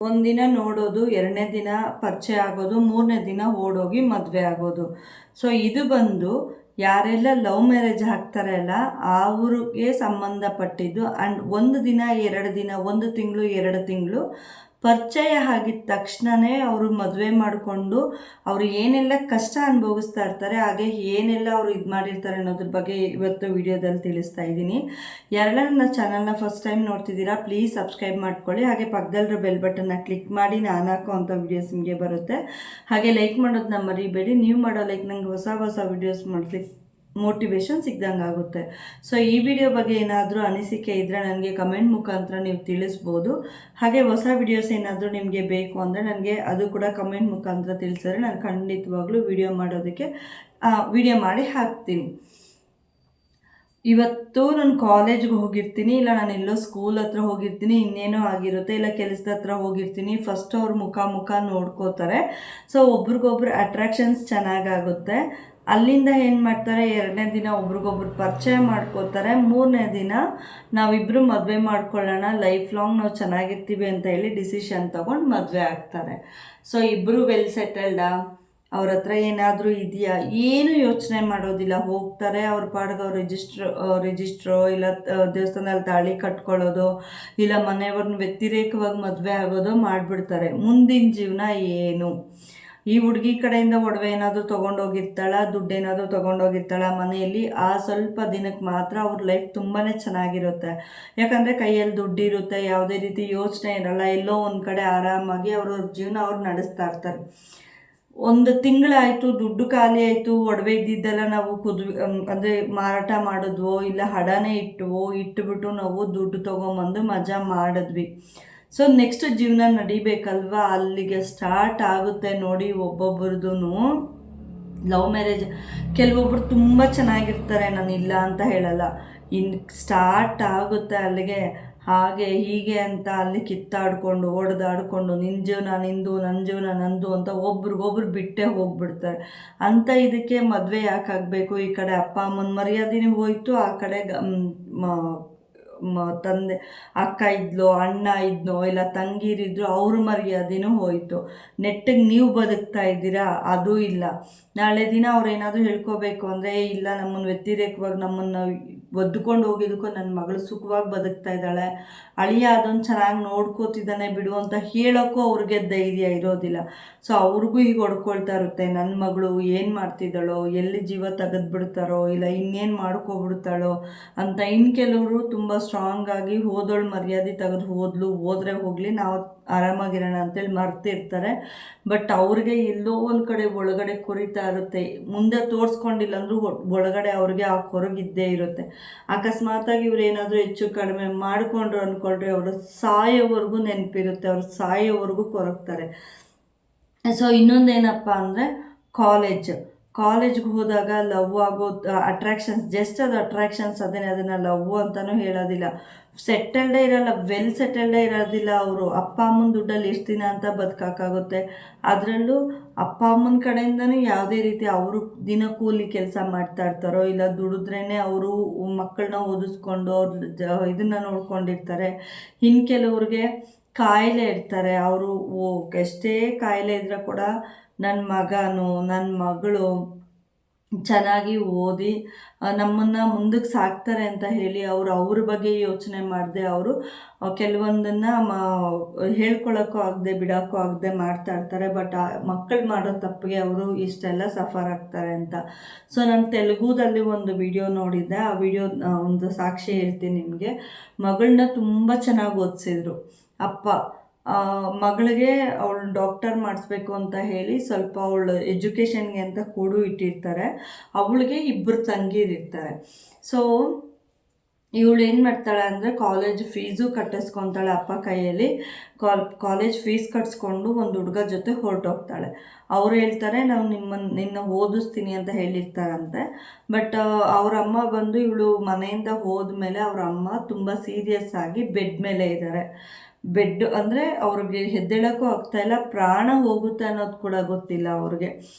ಒಂದಿನ ನೋಡೋದು, ಎರಡನೇ ದಿನ ಪರಿಚಯ ಆಗೋದು, ಮೂರನೇ ದಿನ ಓಡೋಗಿ ಮದುವೆ ಆಗೋದು. ಸೊ ಇದು ಬಂದು ಯಾರೆಲ್ಲ ಲವ್ ಮ್ಯಾರೇಜ್ ಆಗ್ತಾರಲ್ಲ ಅವ್ರಿಗೆ ಸಂಬಂಧಪಟ್ಟಿದ್ದು. ಆ್ಯಂಡ್ ಒಂದು ದಿನ, ಎರಡು ದಿನ, ಒಂದು ತಿಂಗಳು, ಎರಡು ತಿಂಗಳು ಪರಿಚಯ ಆಗಿದ ತಕ್ಷಣವೇ ಅವರು ಮದುವೆ ಮಾಡಿಕೊಂಡು ಅವರು ಏನೆಲ್ಲ ಕಷ್ಟ ಅನುಭವಿಸ್ತಾ ಇರ್ತಾರೆ, ಹಾಗೆ ಏನೆಲ್ಲ ಅವರು ಇದು ಮಾಡಿರ್ತಾರೆ ಅನ್ನೋದ್ರ ಬಗ್ಗೆ ಇವತ್ತು ವಿಡಿಯೋದಲ್ಲಿ ತಿಳಿಸ್ತಾ ಇದ್ದೀನಿ. ಯಾರೆಲ್ಲ ನನ್ನ ಚಾನಲ್ನ ಫಸ್ಟ್ ಟೈಮ್ ನೋಡ್ತಿದ್ದೀರಾ ಪ್ಲೀಸ್ ಸಬ್ಸ್ಕ್ರೈಬ್ ಮಾಡ್ಕೊಳ್ಳಿ, ಹಾಗೆ ಪಕ್ಕದಲ್ಲಿರೋ ಬೆಲ್ ಬಟನ್ನ ಕ್ಲಿಕ್ ಮಾಡಿ ನಾನು ಹಾಕೋವಂಥ ವೀಡಿಯೋಸ್ ನಿಮಗೆ ಬರುತ್ತೆ. ಹಾಗೆ ಲೈಕ್ ಮಾಡೋದನ್ನ ಮರಿಬೇಡಿ, ನೀವು ಮಾಡೋ ಲೈಕ್ ನಂಗೆ ಹೊಸ ಹೊಸ ವೀಡಿಯೋಸ್ ಮಾಡ್ಲಿಕ್ಕೆ ಮೋಟಿವೇಶನ್ ಸಿಗ್ದಂಗೆ ಆಗುತ್ತೆ. ಸೊ ಈ ವಿಡಿಯೋ ಬಗ್ಗೆ ಏನಾದರೂ ಅನಿಸಿಕೆ ಇದ್ದರೆ ನನಗೆ ಕಮೆಂಟ್ ಮುಖಾಂತರ ನೀವು ತಿಳಿಸ್ಬೋದು. ಹಾಗೆ ಹೊಸ ವಿಡಿಯೋಸ್ ಏನಾದರೂ ನಿಮಗೆ ಬೇಕು ಅಂದರೆ ನನಗೆ ಅದು ಕೂಡ ಕಮೆಂಟ್ ಮುಖಾಂತರ ತಿಳಿಸಿದ್ರೆ ನಾನು ಖಂಡಿತವಾಗ್ಲೂ ವಿಡಿಯೋ ಮಾಡೋದಕ್ಕೆ ವಿಡಿಯೋ ಮಾಡಿ ಹಾಕ್ತೀನಿ. ಇವತ್ತು ನಾನು ಕಾಲೇಜ್ಗೆ ಹೋಗಿರ್ತೀನಿ, ಇಲ್ಲ ನಾನು ಎಲ್ಲೋ ಸ್ಕೂಲ್ ಹತ್ರ ಹೋಗಿರ್ತೀನಿ, ಇನ್ನೇನೋ ಆಗಿರುತ್ತೆ, ಇಲ್ಲ ಕೆಲಸದ ಹತ್ರ ಹೋಗಿರ್ತೀನಿ. ಫಸ್ಟ್ ಅವ್ರು ಮುಖ ನೋಡ್ಕೋತಾರೆ. ಸೊ ಒಬ್ರಿಗೊಬ್ರು ಅಟ್ರಾಕ್ಷನ್ಸ್ ಚೆನ್ನಾಗಾಗುತ್ತೆ. ಅಲ್ಲಿಂದ ಏನು ಮಾಡ್ತಾರೆ, ಎರಡನೇ ದಿನ ಒಬ್ರಿಗೊಬ್ರು ಪರಿಚಯ ಮಾಡ್ಕೋತಾರೆ. ಮೂರನೇ ದಿನ ನಾವಿಬ್ಬರು ಮದುವೆ ಮಾಡ್ಕೊಳ್ಳೋಣ, ಲೈಫ್ ಲಾಂಗ್ ನಾವು ಚೆನ್ನಾಗಿರ್ತೀವಿ ಅಂತ ಹೇಳಿ ಡಿಸಿಷನ್ ತೊಗೊಂಡು ಮದುವೆ ಆಗ್ತಾರೆ. ಸೊ ಇಬ್ಬರು ವೆಲ್ ಸೆಟಲ್ಡಾ, ಅವ್ರ ಹತ್ರ ಏನಾದರೂ ಇದೆಯಾ, ಏನು ಯೋಚನೆ ಮಾಡೋದಿಲ್ಲ. ಹೋಗ್ತಾರೆ ಅವ್ರ ಪಾಡ್ಗೆ ಅವ್ರು ರಿಜಿಸ್ಟ್ರೋ ಇಲ್ಲ ದೇವಸ್ಥಾನದಲ್ಲಿ ತಾಳಿ ಕಟ್ಕೊಳ್ಳೋದು, ಇಲ್ಲ ಮನೆಯವ್ರನ್ನ ವ್ಯತಿರೇಕವಾಗಿ ಮದುವೆ ಆಗೋದು ಮಾಡಿಬಿಡ್ತಾರೆ. ಮುಂದಿನ ಜೀವನ ಏನು? ಈ ಹುಡುಗಿ ಕಡೆಯಿಂದ ಒಡವೆ ಏನಾದರೂ ತೊಗೊಂಡೋಗಿರ್ತಾಳ, ದುಡ್ಡೇನಾದರೂ ತೊಗೊಂಡೋಗಿರ್ತಾಳ ಮನೆಯಲ್ಲಿ, ಆ ಸ್ವಲ್ಪ ದಿನಕ್ಕೆ ಮಾತ್ರ ಅವ್ರ ಲೈಫ್ ತುಂಬಾ ಚೆನ್ನಾಗಿರುತ್ತೆ. ಯಾಕಂದರೆ ಕೈಯಲ್ಲಿ ದುಡ್ಡಿರುತ್ತೆ, ಯಾವುದೇ ರೀತಿ ಯೋಚನೆ ಇರಲ್ಲ, ಎಲ್ಲೋ ಒಂದು ಕಡೆ ಆರಾಮಾಗಿ ಅವ್ರ ಜೀವನ ಅವ್ರು ನಡೆಸ್ತಾ ಇರ್ತಾರೆ. ಒಂದು ತಿಂಗಳಾಯಿತು, ದುಡ್ಡು ಖಾಲಿ ಆಯಿತು, ಒಡವೆ ಇದ್ದಿದ್ದೆಲ್ಲ ನಾವು ಅಂದರೆ ಮಾರಾಟ ಮಾಡಿದ್ವೋ ಇಲ್ಲ ಹಡನೇ ಇಟ್ಟುಬಿಟ್ಟು ನಾವು ದುಡ್ಡು ತೊಗೊಂಬಂದು ಮಜಾ ಮಾಡಿದ್ವಿ. ಸೊ ನೆಕ್ಸ್ಟ್ ಜೀವನ ನಡಿಬೇಕಲ್ವ, ಅಲ್ಲಿಗೆ ಸ್ಟಾರ್ಟ್ ಆಗುತ್ತೆ ನೋಡಿ ಒಬ್ಬೊಬ್ರದ್ದು ಲವ್ ಮ್ಯಾರೇಜ್. ಕೆಲವೊಬ್ರು ತುಂಬ ಚೆನ್ನಾಗಿರ್ತಾರೆ, ನಾನು ಇಲ್ಲ ಅಂತ ಹೇಳಲ್ಲ. ಇನ್ನು ಸ್ಟಾರ್ಟ್ ಆಗುತ್ತೆ ಅಲ್ಲಿಗೆ ಹಾಗೆ ಹೀಗೆ ಅಂತ ಅಲ್ಲಿ ಕಿತ್ತಾಡ್ಕೊಂಡು ಓಡ್ದಾಡ್ಕೊಂಡು ನಿನ್ನ ಜೀವನ ನಿಂದು, ನನ್ನ ಜೀವನ ನಂದು ಅಂತ ಒಬ್ರಿಗೊಬ್ರು ಬಿಟ್ಟೇ ಹೋಗ್ಬಿಡ್ತಾರೆ. ಅಂತ ಇದಕ್ಕೆ ಮದುವೆ ಯಾಕೆ ಆಗಬೇಕು? ಈ ಕಡೆ ಅಪ್ಪ ಅಮ್ಮನ ಮರ್ಯಾದೆನೂ ಹೋಯಿತು, ಆ ಕಡೆ ತಂದೆ ಅಕ್ಕ ಇದ್ಲೋ ಅಣ್ಣ ಇದ್ನೋ ಇಲ್ಲ ತಂಗಿರಿದ್ರು ಅವ್ರ ಮರ್ಯಾದೆನೂ ಹೋಯಿತು. ನೆಟ್ಟಿಗೆ ನೀವು ಬದುಕ್ತಾ ಇದ್ದೀರಾ, ಅದೂ ಇಲ್ಲ. ನಾಳೆ ದಿನ ಅವ್ರೇನಾದರೂ ಹೇಳ್ಕೋಬೇಕು ಅಂದರೆ ಇಲ್ಲ ನಮ್ಮನ್ನು ವ್ಯತಿರೇಕವಾಗಿ ನಮ್ಮನ್ನು ಒದ್ದುಕೊಂಡು ಹೋಗಿದ್ದಕ್ಕೂ ನನ್ನ ಮಗಳು ಸುಖವಾಗಿ ಬದುಕ್ತಾ ಇದ್ದಾಳೆ, ಅಳಿಯ ಅದನ್ನು ಚೆನ್ನಾಗಿ ನೋಡ್ಕೋತಿದ್ದಾನೆ ಬಿಡು ಅಂತ ಹೇಳೋಕ್ಕೂ ಅವ್ರಿಗೆ ಧೈರ್ಯ ಇರೋದಿಲ್ಲ. ಸೊ ಅವ್ರಿಗೂ ಈಗ ಹೊಡ್ಕೊಳ್ತಾ ಇರುತ್ತೆ, ನನ್ನ ಮಗಳು ಏನು ಮಾಡ್ತಿದ್ದಾಳೋ, ಎಲ್ಲಿ ಜೀವ ತೆಗೆದ್ಬಿಡ್ತಾರೋ ಇಲ್ಲ ಇನ್ನೇನು ಮಾಡ್ಕೊಬಿಡ್ತಾಳೋ ಅಂತ. ಇನ್ನು ಕೆಲವರು ತುಂಬ ಸ್ಟ್ರಾಂಗಾಗಿ ಹೋದೋಳು ಮರ್ಯಾದೆ ತೆಗೆದು ಹೋದರೆ ಹೋಗಲಿ, ನಾವು ಆರಾಮಾಗಿರೋಣ ಅಂತೇಳಿ ಮರ್ತಿರ್ತಾರೆ. ಬಟ್ ಅವ್ರಿಗೆ ಎಲ್ಲೋ ಒಂದು ಕಡೆ ಒಳಗಡೆ ಕೊರಿತಾ ಇರುತ್ತೆ. ಮುಂದೆ ತೋರಿಸ್ಕೊಂಡಿಲ್ಲ ಅಂದರೂ ಒಳಗಡೆ ಅವ್ರಿಗೆ ಆ ಕೊರಗಿದ್ದೇ ಇರುತ್ತೆ. ಅಕಸ್ಮಾತಾಗಿ ಇವ್ರು ಏನಾದರೂ ಹೆಚ್ಚು ಕಡಿಮೆ ಮಾಡಿಕೊಂಡ್ರು ಅಂದ್ಕೊಳ್ರಿ, ಅವರು ಸಾಯೋವರೆಗೂ ನೆನಪಿರುತ್ತೆ, ಅವ್ರು ಸಾಯೋವರೆಗೂ ಕೊರಗ್ತಾರೆ. ಸೊ ಇನ್ನೊಂದೇನಪ್ಪ ಅಂದರೆ ಕಾಲೇಜ್ಗೆ ಹೋದಾಗ ಲವ್ ಆಗೋ ಅಟ್ರಾಕ್ಷನ್ಸ್, ಜಸ್ಟ್ ಅದು ಅಟ್ರಾಕ್ಷನ್ಸ್, ಅದನ್ನು ಲವ್ ಅಂತಲೂ ಹೇಳೋದಿಲ್ಲ. ಸೆಟಲ್ಡೇ ಇರೋಲ್ಲ, ವೆಲ್ ಸೆಟಲ್ಡೇ ಇರೋದಿಲ್ಲ. ಅವರು ಅಪ್ಪ ಅಮ್ಮನ ದುಡ್ಡಲ್ಲಿ ಎಷ್ಟು ದಿನ ಅಂತ ಬದುಕೋಕ್ಕಾಗುತ್ತೆ? ಅದರಲ್ಲೂ ಅಪ್ಪ ಅಮ್ಮನ ಕಡೆಯಿಂದನೂ ಯಾವುದೇ ರೀತಿ ಅವರು ದಿನ ಕೂಲಿ ಕೆಲಸ ಮಾಡ್ತಾ ಇರ್ತಾರೋ ಇಲ್ಲ ದುಡಿದ್ರೇ ಅವರು ಮಕ್ಕಳನ್ನ ಓದಿಸ್ಕೊಂಡು ಅವ್ರ ಇದನ್ನು ನೋಡ್ಕೊಂಡಿರ್ತಾರೆ. ಇನ್ನು ಕೆಲವ್ರಿಗೆ ಕಾಯಿಲೆ ಇರ್ತಾರೆ, ಅವರು ಎಷ್ಟೇ ಕಾಯಿಲೆ ಇದ್ರೂ ಕೂಡ ನನ್ನ ಮಗನೋ ನನ್ನ ಮಗಳು ಚೆನ್ನಾಗಿ ಓದಿ ನಮ್ಮನ್ನು ಮುಂದಕ್ಕೆ ಸಾಕ್ತಾರೆ ಅಂತ ಹೇಳಿ ಅವ್ರ ಬಗ್ಗೆ ಯೋಚನೆ ಮಾಡದೆ ಅವರು ಕೆಲವೊಂದನ್ನು ಹೇಳ್ಕೊಳ್ಳೋಕ್ಕೂ ಆಗದೆ ಬಿಡೋಕ್ಕೂ ಆಗದೆ ಮಾಡ್ತಾ ಇರ್ತಾರೆ. ಬಟ್ ಆ ಮಕ್ಕಳು ಮಾಡೋ ತಪ್ಪಿಗೆ ಅವರು ಇಷ್ಟೆಲ್ಲ ಸಫರ್ ಆಗ್ತಾರೆ ಅಂತ. ಸೊ ನಾನು ತೆಲುಗುದಲ್ಲಿ ಒಂದು ವಿಡಿಯೋ ನೋಡಿದ್ದೆ, ಆ ವಿಡಿಯೋ ಒಂದು ಸಾಕ್ಷಿ ಹೇಳ್ತೀನಿ ನಿಮಗೆ. ಮಗಳನ್ನ ತುಂಬ ಚೆನ್ನಾಗಿ ಓದಿಸಿದ್ರು ಅಪ್ಪ. ಮಗಳಿಗೆ ಅವಳು ಡಾಕ್ಟರ್ ಮಾಡಿಸ್ಬೇಕು ಅಂತ ಹೇಳಿ ಸ್ವಲ್ಪ ಅವಳು ಎಜುಕೇಷನ್ಗೆ ಅಂತ ಕೂಡು ಇಟ್ಟಿರ್ತಾರೆ. ಅವಳಿಗೆ ಇಬ್ಬರು ತಂಗಿರಿರ್ತಾರೆ. ಸೊ ಇವಳು ಏನು ಮಾಡ್ತಾಳೆ ಅಂದರೆ ಕಾಲೇಜ್ ಫೀಸು ಕಟ್ಟಿಸ್ಕೊತಾಳೆ ಅಪ್ಪ ಕೈಯಲ್ಲಿ. ಕಾಲೇಜ್ ಫೀಸ್ ಕಟ್ಸ್ಕೊಂಡು ಒಂದು ಹುಡುಗ ಜೊತೆ ಹೊರಟೋಗ್ತಾಳೆ. ಅವ್ರು ಹೇಳ್ತಾರೆ ನಾವು ನಿನ್ನ ಓದಿಸ್ತೀನಿ ಅಂತ ಹೇಳಿರ್ತಾರಂತೆ. ಬಟ್ ಅವ್ರ ಅಮ್ಮ ಬಂದು ಇವಳು ಮನೆಯಿಂದ ಹೋದ್ಮೇಲೆ ಅವ್ರ ಅಮ್ಮ ತುಂಬ ಸೀರಿಯಸ್ ಆಗಿ ಬೆಡ್ ಮೇಲೆ ಇದ್ದಾರೆ. ಬೆಡ್ ಅಂದರೆ ಅವ್ರಿಗೆ ಎದ್ದೇಳೋಕ್ಕೂ ಆಗ್ತಾಯಿಲ್ಲ, ಪ್ರಾಣ ಹೋಗುತ್ತೆ ಅನ್ನೋದು ಕೂಡ ಗೊತ್ತಿಲ್ಲ ಅವ್ರಿಗೆ.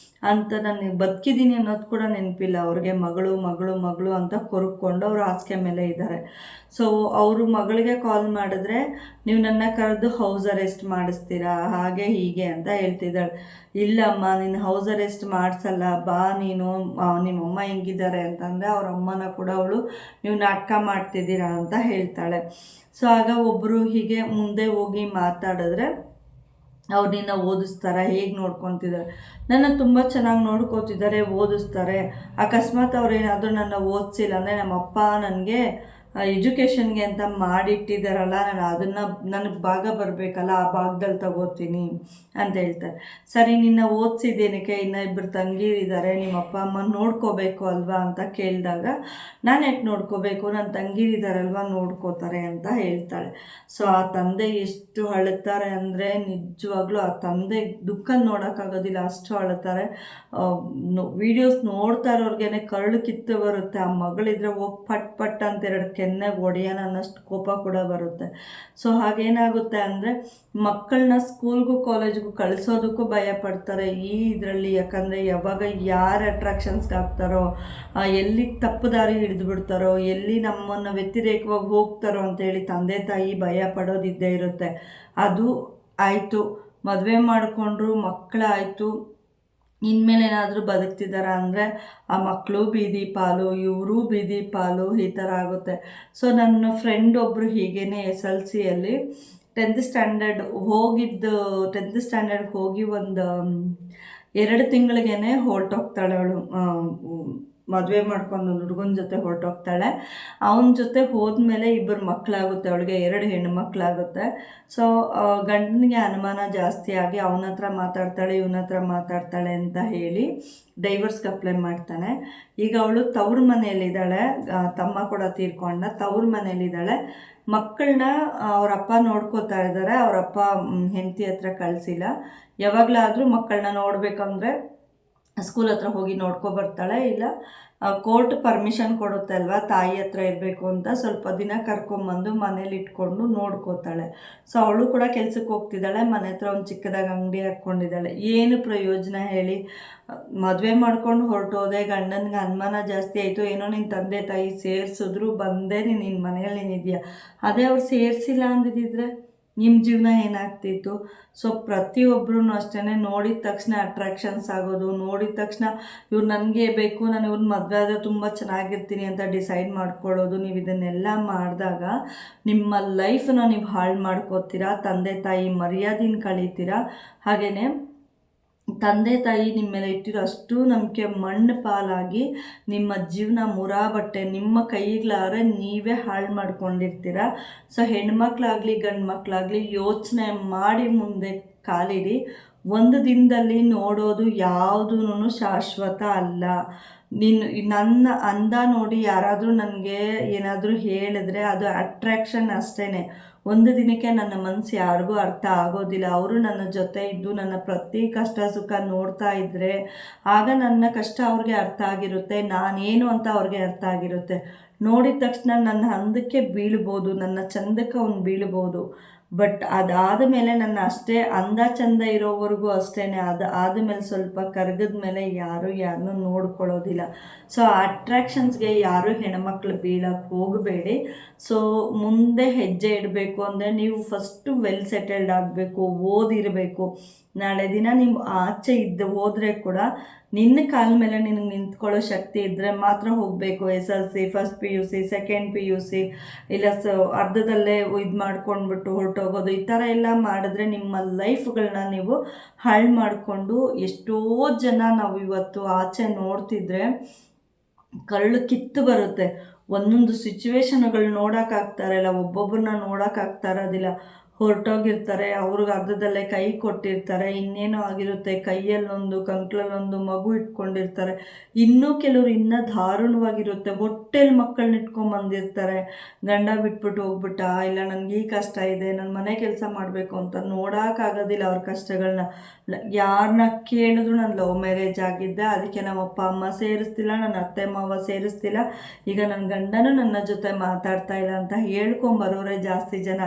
ಅಂತ ನಾನು ಬದುಕಿದ್ದೀನಿ ಅನ್ನೋದು ಕೂಡ ನೆನಪಿಲ್ಲ ಅವ್ರಿಗೆ. ಮಗಳು ಮಗಳು ಮಗಳು ಅಂತ ಕೊರಕೊಂಡು ಅವರು ಹಾಸಿಗೆ ಮೇಲೆ ಇದ್ದಾರೆ. ಸೊ ಅವರು ಮಗಳಿಗೆ ಕಾಲ್ ಮಾಡಿದ್ರೆ, ನೀವು ನನ್ನ ಕರೆದು ಹೌಸ್ ಅರೆಸ್ಟ್ ಮಾಡಿಸ್ತೀರಾ ಹಾಗೆ ಹೀಗೆ ಅಂತ ಹೇಳ್ತಿದ್ದಾಳೆ. ಇಲ್ಲಮ್ಮ, ನೀನು ಹೌಸ್ ಅರೆಸ್ಟ್ ಮಾಡಿಸಲ್ಲ, ಬಾ ನೀನು, ನಿಮ್ಮಮ್ಮ ಹೆಂಗಿದ್ದಾರೆ ಅಂತಂದರೆ ಅವ್ರ ಅಮ್ಮನ ಕೂಡ ಅವಳು ನೀವು ನಾಟಕ ಮಾಡ್ತಿದ್ದೀರಾ ಅಂತ ಹೇಳ್ತಾಳೆ. ಸೊ ಆಗ ಒಬ್ಬರು ಹೀಗೆ ಮುಂದೆ ಹೋಗಿ ಮಾತಾಡಿದ್ರೆ, ಅವ್ರು ನಿನ್ನ ಓದಿಸ್ತಾರೆ, ಹೇಗೆ ನೋಡ್ಕೊತಿದ್ದಾರೆ, ನನ್ನ ತುಂಬ ಚೆನ್ನಾಗಿ ನೋಡ್ಕೋತಿದ್ದಾರೆ, ಓದಿಸ್ತಾರೆ. ಅಕಸ್ಮಾತ್ ಅವ್ರೇನಾದರೂ ನನ್ನ ಓದಿಸಿಲ್ಲ ಅಂದರೆ ನಮ್ಮಪ್ಪ ನನಗೆ ಎಜುಕೇಷನ್ಗೆ ಅಂತ ಮಾಡಿಟ್ಟಿದ್ದಾರಲ್ಲ, ನಾನು ಅದನ್ನು ನನಗೆ ಭಾಗ ಬರಬೇಕಲ್ಲ, ಆ ಭಾಗದಲ್ಲಿ ತಗೋತೀನಿ ಅಂತ ಹೇಳ್ತಾರೆ. ಸರಿ, ನಿನ್ನ ಓದಿಸಿದ್ದೇನಕ್ಕೆ, ಇನ್ನು ಇಬ್ಬರು ತಂಗೀರಿದ್ದಾರೆ, ನಿಮ್ಮ ಅಪ್ಪ ಅಮ್ಮ ನೋಡ್ಕೋಬೇಕು ಅಲ್ವಾ ಅಂತ ಕೇಳಿದಾಗ, ನಾನು ಯಾಕೆ ನೋಡ್ಕೋಬೇಕು, ನನ್ನ ತಂಗೀರಿದ್ದಾರಲ್ವ ನೋಡ್ಕೋತಾರೆ ಅಂತ ಹೇಳ್ತಾಳೆ. ಸೊ ಆ ತಂದೆ ಎಷ್ಟು ಅಳುತ್ತಾರೆ ಅಂದರೆ ನಿಜವಾಗ್ಲೂ ಆ ತಂದೆ ದುಃಖ ನೋಡೋಕ್ಕಾಗೋದಿಲ್ಲ, ಅಷ್ಟು ಅಳುತ್ತಾರೆ. ವೀಡಿಯೋಸ್ ನೋಡ್ತಾ ಇರೋರ್ಗೇನೆ ಕರಳು ಕಿತ್ತು ಬರುತ್ತೆ. ಆ ಮಗಳಿದ್ರೆ ಹೋಗಿ ಪಟ್ ಪಟ್ ಅಂತ ಎರಡು ಕೆನ್ನೆಗೆ ಹೊಡೆಯೋಣ ಅನ್ನೋಷ್ಟು ಕೋಪ ಕೂಡ ಬರುತ್ತೆ. ಸೊ ಹಾಗೇನಾಗುತ್ತೆ ಅಂದರೆ ಮಕ್ಕಳನ್ನ ಸ್ಕೂಲ್ಗೂ ಕಾಲೇಜ್ಗೂ ಕಳಿಸೋದಕ್ಕೂ ಭಯ ಪಡ್ತಾರೆ ಈ ಇದರಲ್ಲಿ. ಯಾಕಂದರೆ ಯಾವಾಗ ಯಾರು ಅಟ್ರಾಕ್ಷನ್ಸ್ಗೆ ಆಗ್ತಾರೋ, ಎಲ್ಲಿ ತಪ್ಪು ದಾರಿ ಹಿಡಿದು ಬಿಡ್ತಾರೋ, ಎಲ್ಲಿ ನಮ್ಮನ್ನು ವ್ಯತಿರೇಕವಾಗಿ ಹೋಗ್ತಾರೋ ಅಂತೇಳಿ ತಂದೆ ತಾಯಿ ಭಯ ಪಡೋದಿದ್ದೇ ಇರುತ್ತೆ. ಅದು ಆಯಿತು, ಮದುವೆ ಮಾಡಿಕೊಂಡ್ರು, ಮಕ್ಕಳಾಯಿತು, ಇನ್ಮೇಲೆ ಏನಾದರೂ ಬದುಕ್ತಿದ್ದಾರಾ ಅಂದರೆ ಆ ಮಕ್ಕಳು ಬೀದಿ ಪಾಲು, ಇವರು ಬೀದಿ ಪಾಲು, ಈ ಥರ ಆಗುತ್ತೆ. ಸೊ ನನ್ನ ಫ್ರೆಂಡ್ ಒಬ್ಬರು ಹೀಗೇ SLCಯಲ್ಲಿ 10th ಸ್ಟ್ಯಾಂಡರ್ಡ್ ಹೋಗಿದ್ದು, 10th ಸ್ಟ್ಯಾಂಡರ್ಡ್ಗೆ ಹೋಗಿ ಒಂದು 2 ತಿಂಗಳಿಗೇ ಹೊರಟೋಗ್ತಾಳೆ ಅವಳು. ಮದುವೆ ಮಾಡ್ಕೊಂಡು ಒಂದು ಹುಡುಗನ ಜೊತೆ ಹೊರಟೋಗ್ತಾಳೆ. ಅವನ ಜೊತೆ ಹೋದ್ಮೇಲೆ 2 ಮಕ್ಕಳಾಗುತ್ತೆ ಅವಳಿಗೆ, 2 ಹೆಣ್ಣು ಮಕ್ಕಳಾಗುತ್ತೆ. ಸೊ ಗಂಡನಿಗೆ ಅನುಮಾನ ಜಾಸ್ತಿ ಆಗಿ ಅವನ ಹತ್ರ ಮಾತಾಡ್ತಾಳೆ, ಇವನ ಹತ್ರ ಮಾತಾಡ್ತಾಳೆ ಅಂತ ಹೇಳಿ ಡೈವರ್ಸ್ಗೆ ಅಪ್ಲೈ ಮಾಡ್ತಾನೆ. ಈಗ ಅವಳು ತವ್ರ ಮನೆಯಲ್ಲಿದ್ದಾಳೆ, ತಮ್ಮ ಕೂಡ ತೀರ್ಕೊಂಡ, ತವ್ರ ಮನೆಯಲ್ಲಿದ್ದಾಳೆ. ಮಕ್ಕಳನ್ನ ಅವರಪ್ಪ ನೋಡ್ಕೋತಾ ಇದ್ದಾರೆ, ಅವರಪ್ಪ ಹೆಂಡತಿ ಹತ್ರ ಕಳಿಸಿಲ್ಲ. ಯಾವಾಗಲಾದರೂ ಮಕ್ಕಳನ್ನ ನೋಡಬೇಕಂದ್ರೆ ಸ್ಕೂಲ್ ಹತ್ರ ಹೋಗಿ ನೋಡ್ಕೊಬರ್ತಾಳೆ, ಇಲ್ಲ ಕೋರ್ಟ್ ಪರ್ಮಿಷನ್ ಕೊಡುತ್ತೆ ಅಲ್ವಾ, ತಾಯಿ ಹತ್ರ ಇರಬೇಕು ಅಂತ, ಸ್ವಲ್ಪ ದಿನ ಕರ್ಕೊಂಬಂದು ಮನೇಲಿ ಇಟ್ಕೊಂಡು ನೋಡ್ಕೋತಾಳೆ. ಸೊ ಅವಳು ಕೂಡ ಕೆಲ್ಸಕ್ಕೆ ಹೋಗ್ತಿದ್ದಾಳೆ, ಮನೆ ಹತ್ರ ಒಂದು ಚಿಕ್ಕದಾಗಿ ಅಂಗಡಿ ಹಾಕ್ಕೊಂಡಿದ್ದಾಳೆ. ಏನು ಪ್ರಯೋಜನ ಹೇಳಿ, ಮದುವೆ ಮಾಡ್ಕೊಂಡು ಹೊರಟೋದೆ, ಗಂಡನಿಗೆ ಅನುಮಾನ ಜಾಸ್ತಿ ಆಯಿತು, ಏನೋ ನಿನ್ನ ತಂದೆ ತಾಯಿ ಸೇರಿಸಿದ್ರು, ಬಂದೆ ನಿನ್ನ ಮನೆಯಲ್ಲಿ ನೀನಿದೆಯಾ. ಅದೇ ಅವ್ರು ಸೇರಿಸಿಲ್ಲ ಅಂದಿದ್ದರೆ ನಿಮ್ಮ ಜೀವನ ಏನಾಗ್ತಿತ್ತು. ಸೊ ಪ್ರತಿಯೊಬ್ಬರೂ ಅಷ್ಟೇ ನೋಡಿದ ತಕ್ಷಣ ಅಟ್ರಾಕ್ಷನ್ಸ್ ಆಗೋದು, ನೋಡಿದ ತಕ್ಷಣ ಇವ್ರು ನನಗೆ ಬೇಕು, ನಾನು ಇವ್ರನ್ನ ಮದುವೆ ಆದರೆ ತುಂಬ ಚೆನ್ನಾಗಿರ್ತೀನಿ ಅಂತ ಡಿಸೈಡ್ ಮಾಡ್ಕೊಳ್ಳೋದು. ನೀವು ಇದನ್ನೆಲ್ಲ ಮಾಡಿದಾಗ ನಿಮ್ಮ ಲೈಫನ್ನ ನೀವು ಹಾಳು ಮಾಡ್ಕೋತೀರಾ, ತಂದೆ ತಾಯಿ ಮರ್ಯಾದೆನ ಕಳೀತೀರಾ. ಹಾಗೆಯೇ ತಂದೆ ತಾಯಿ ನಿಮ್ಮ ಮೇಲೆ ಇಟ್ಟಿರೋ ಅಷ್ಟು ನಂಬಿಕೆ ಮಣ್ಣು ಪಾಲಾಗಿ ನಿಮ್ಮ ಜೀವನ ಮುರಾಬಟ್ಟೆ, ನಿಮ್ಮ ಕೈಗಳಾರೆ ನೀವೇ ಹಾಳು ಮಾಡ್ಕೊಂಡಿರ್ತೀರ. ಸೊ ಹೆಣ್ಮಕ್ಳಾಗಲಿ ಗಂಡು ಮಕ್ಕಳಾಗಲಿ ಯೋಚನೆ ಮಾಡಿ ಮುಂದೆ ಕಾಲಿಡಿ. ಒಂದು ದಿನದಲ್ಲಿ ನೋಡೋದು ಯಾವುದೂ ಶಾಶ್ವತ ಅಲ್ಲ. ನನ್ನ ಅಂದ ನೋಡಿ ಯಾರಾದರೂ ನನಗೆ ಏನಾದರೂ ಹೇಳಿದ್ರೆ ಅದು ಅಟ್ರ್ಯಾಕ್ಷನ್ ಅಷ್ಟೇ. ಒಂದು ದಿನಕ್ಕೆ ನನ್ನ ಮನಸ್ಸು ಯಾರಿಗೂ ಅರ್ಥ ಆಗೋದಿಲ್ಲ. ಅವರು ನನ್ನ ಜೊತೆ ಇದ್ದು ನನ್ನ ಪ್ರತಿ ಕಷ್ಟ ಸುಖ ನೋಡ್ತಾ ಇದ್ದರೆ ಆಗ ನನ್ನ ಕಷ್ಟ ಅವ್ರಿಗೆ ಅರ್ಥ ಆಗಿರುತ್ತೆ, ನಾನೇನು ಅಂತ ಅವ್ರಿಗೆ ಅರ್ಥ ಆಗಿರುತ್ತೆ. ನೋಡಿದ ತಕ್ಷಣ ನನ್ನ ಅಂದಕ್ಕೆ ಬೀಳ್ಬೋದು, ನನ್ನ ಚಂದಕ್ಕೆ ಅವ್ನು ಬೀಳ್ಬೋದು. ಬಟ್ ಅದಾದ ಮೇಲೆ ನನ್ನ ಅಷ್ಟೇ ಅಂದ ಚಂದ ಇರೋವರೆಗೂ ಅಷ್ಟೇ. ಆದಮೇಲೆ ಸ್ವಲ್ಪ ಕರಗದ ಮೇಲೆ ಯಾರನ್ನೂ ನೋಡ್ಕೊಳ್ಳೋದಿಲ್ಲ. ಸೊ ಅಟ್ರ್ಯಾಕ್ಷನ್ಸ್ಗೆ ಯಾರು ಹೆಣ್ಮಕ್ಳು ಬೀಳಕ್ಕೆ ಹೋಗಬೇಡಿ. ಸೊ ಮುಂದೆ ಹೆಜ್ಜೆ ಇಡಬೇಕು ಅಂದರೆ ನೀವು ಫಸ್ಟು ವೆಲ್ ಸೆಟಲ್ಡ್ ಆಗಬೇಕು, ಓದಿರಬೇಕು. ನಾಳೆ ದಿನ ನೀವು ಆಚೆ ಹೋದರೆ ಕೂಡ ನಿನ್ನ ಕಾಲ ಮೇಲೆ ನಿನಗೆ ನಿಂತ್ಕೊಳ್ಳೋ ಶಕ್ತಿ ಇದ್ದರೆ ಮಾತ್ರ ಹೋಗಬೇಕು. SLC, first PUC, second PUC, ಇಲ್ಲ ಅರ್ಧದಲ್ಲೇ ಇದು ಮಾಡ್ಕೊಂಡ್ಬಿಟ್ಟು ಹೊರಟೋಗೋದು, ಈ ಥರ ಎಲ್ಲ ಮಾಡಿದ್ರೆ ನಿಮ್ಮ ಲೈಫ್ಗಳನ್ನ ನೀವು ಹಾಳು ಮಾಡಿಕೊಂಡು ಎಷ್ಟೋ ಜನ ನಾವು ಇವತ್ತು ಆಚೆ ನೋಡ್ತಿದ್ರೆ ಕರಳು ಕಿತ್ತು ಬರುತ್ತೆ. ಒಂದೊಂದು ಸಿಚುವೇಶನ್ಗಳು ನೋಡೋಕ್ಕಾಗ್ತಾ ಇರಲ್ಲ, ಒಬ್ಬೊಬ್ಬರನ್ನ ನೋಡೋಕ್ಕಾಗ್ತಾ ಇರೋದಿಲ್ಲ. ಹೊರಟೋಗಿರ್ತಾರೆ, ಅವ್ರಿಗೆ ಅರ್ಧದಲ್ಲೇ ಕೈ ಕೊಟ್ಟಿರ್ತಾರೆ, ಇನ್ನೇನೋ ಆಗಿರುತ್ತೆ, ಕೈಯಲ್ಲೊಂದು ಕಂಕ್ಳಲ್ಲೊಂದು ಮಗು ಇಟ್ಕೊಂಡಿರ್ತಾರೆ. ಇನ್ನೂ ಕೆಲವರು ಇನ್ನೂ ದಾರುಣವಾಗಿರುತ್ತೆ, ಹೊಟ್ಟೆಲಿ ಮಕ್ಕಳನ್ನ ಇಟ್ಕೊಂಬಂದಿರ್ತಾರೆ. ಗಂಡ ಬಿಟ್ಬಿಟ್ಟು ಹೋಗ್ಬಿಟ್ಟ, ಇಲ್ಲ ನನಗೆ ಈ ಕಷ್ಟ ಇದೆ, ನನ್ನ ಮನೆ ಕೆಲಸ ಮಾಡಬೇಕು ಅಂತ ನೋಡೋಕ್ಕಾಗೋದಿಲ್ಲ ಅವ್ರ ಕಷ್ಟಗಳನ್ನ. ಯಾರನ್ನ ಕೇಳಿದ್ರು ನಾನು ಲವ್ ಮ್ಯಾರೇಜ್ ಆಗಿದ್ದೆ, ಅದಕ್ಕೆ ನಮ್ಮ ಅಪ್ಪ ಅಮ್ಮ ಸೇರಿಸ್ತಿಲ್ಲ, ನನ್ನ ಅತ್ತೆ ಮಾವ ಸೇರಿಸ್ತಿಲ್ಲ, ಈಗ ನನ್ನ ಗಂಡನೂ ನನ್ನ ಜೊತೆ ಮಾತಾಡ್ತಾ ಇಲ್ಲ ಅಂತ ಹೇಳ್ಕೊಂಬರೋರೆ ಜಾಸ್ತಿ ಜನ.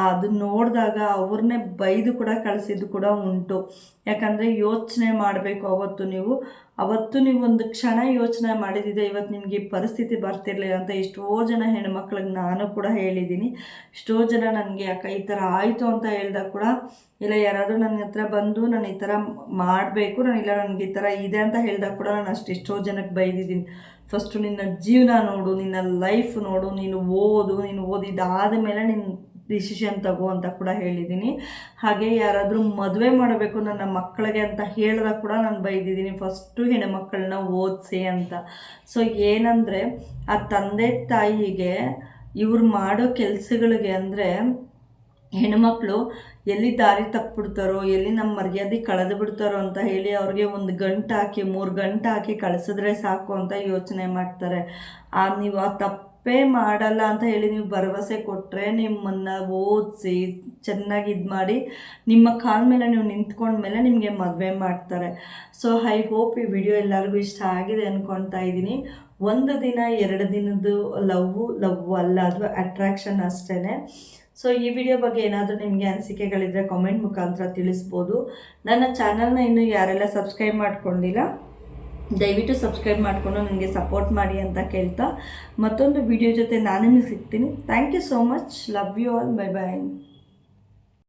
ಅದು ನೋಡಿದಾಗ ಅವ್ರನ್ನೇ ಬೈದು ಕೂಡ ಕಳಿಸಿದ್ದು ಕೂಡ ಉಂಟು. ಯಾಕಂದರೆ ಯೋಚನೆ ಮಾಡಬೇಕು, ಅವತ್ತು ನೀವು ಒಂದು ಕ್ಷಣ ಯೋಚನೆ ಮಾಡಿದ್ದಿದೆ ಇವತ್ತು ನಿಮಗೆ ಈ ಪರಿಸ್ಥಿತಿ ಬರ್ತಿರ್ಲಿಲ್ಲ ಅಂತ ಎಷ್ಟೋ ಜನ ಹೆಣ್ಮಕ್ಳಿಗೆ ನಾನು ಕೂಡ ಹೇಳಿದ್ದೀನಿ. ಎಷ್ಟೋ ಜನ ನನಗೆ ಯಾಕೆ ಈ ಥರ ಆಯಿತು ಅಂತ ಹೇಳಿದಾಗ ಕೂಡ, ಇಲ್ಲ ಯಾರಾದರೂ ನನ್ನ ಹತ್ರ ಬಂದು ನಾನು ಈ ಥರ ಮಾಡಬೇಕು, ನನಗೆ ಈ ಥರ ಇದೆ ಅಂತ ಹೇಳಿದಾಗ ಕೂಡ ನಾನು ಎಷ್ಟೋ ಜನಕ್ಕೆ ಬೈದಿದ್ದೀನಿ. ಫಸ್ಟು ನಿನ್ನ ಜೀವನ ನೋಡು, ನಿನ್ನ ಲೈಫ್ ನೋಡು, ನೀನು ಓದಿದ್ದಾದ ಮೇಲೆ ನಿನ್ನ ಡಿಸಿಷನ್ ತಗೋ ಅಂತ ಕೂಡ ಹೇಳಿದ್ದೀನಿ. ಹಾಗೆ ಯಾರಾದರೂ ಮದುವೆ ಮಾಡಬೇಕು ನನ್ನ ಮಕ್ಕಳಿಗೆ ಅಂತ ಹೇಳಿದಾಗ ಕೂಡ ನಾನು ಬೈದಿದ್ದೀನಿ, ಫಸ್ಟು ಹೆಣ್ಮಕ್ಕಳನ್ನ ಓದಿಸಿ ಅಂತ. ಸೊ ಏನಂದರೆ ಆ ತಂದೆ ತಾಯಿಗೆ ಇವ್ರು ಮಾಡೋ ಕೆಲಸಗಳಿಗೆ ಅಂದರೆ ಹೆಣ್ಮಕ್ಳು ಎಲ್ಲಿ ದಾರಿ ತಪ್ಪಿಬಿಡ್ತಾರೋ, ಎಲ್ಲಿ ನಮ್ಮ ಮರ್ಯಾದೆ ಕಳೆದು ಬಿಡ್ತಾರೋ ಅಂತ ಹೇಳಿ ಅವ್ರಿಗೆ 1 ಗಂಟೆ ಹಾಕಿ 3 ಗಂಟೆ ಹಾಕಿ ಕಳಿಸಿದ್ರೆ ಸಾಕು ಅಂತ ಯೋಚನೆ ಮಾಡ್ತಾರೆ. ನೀವು ಆ ತಪ್ಪೇ ಮಾಡಲ್ಲ ಅಂತ ಹೇಳಿ ನೀವು ಭರವಸೆ ಕೊಟ್ಟರೆ, ನಿಮ್ಮನ್ನು ಓದಿಸಿ ಚೆನ್ನಾಗಿ ಮಾಡಿ ನಿಮ್ಮ ಕಾಲ ಮೇಲೆ ನೀವು ನಿಂತ್ಕೊಂಡ್ಮೇಲೆ ನಿಮಗೆ ಮದುವೆ ಮಾಡ್ತಾರೆ. ಸೊ ಐ ಹೋಪ್ ಈ ವಿಡಿಯೋ ಎಲ್ಲರಿಗೂ ಇಷ್ಟ ಆಗಿದೆ ಅಂದ್ಕೊಳ್ತಾ ಇದ್ದೀನಿ. 1 ದಿನ 2 ದಿನದ್ದು ಲವ್ ಅಲ್ಲ, ಅದು ಅಟ್ರಾಕ್ಷನ್ ಅಷ್ಟೇ. ಸೊ ಈ ವಿಡಿಯೋ ಬಗ್ಗೆ ಏನಾದರೂ ನಿಮಗೆ ಅನಿಸಿಕೆಗಳಿದ್ದರೆ ಕಾಮೆಂಟ್ ಮುಖಾಂತರ ತಿಳಿಸ್ಬೋದು. ನನ್ನ ಚಾನಲ್ನ ಇನ್ನೂ ಯಾರೆಲ್ಲ ಸಬ್ಸ್ಕ್ರೈಬ್ ಮಾಡ್ಕೊಂಡಿಲ್ಲ ದಯವಿಟ್ಟು ಸಬ್ಸ್ಕ್ರೈಬ್ ಮಾಡಿಕೊಂಡು ನನಗೆ ಸಪೋರ್ಟ್ ಮಾಡಿ ಅಂತ ಕೇಳ್ತಾ, ಮತ್ತೊಂದು ವಿಡಿಯೋ ಜೊತೆ ನಾನು ನಿಮಗೆ ಸಿಗ್ತೀನಿ. Thank you so much. Love you all. Bye bye.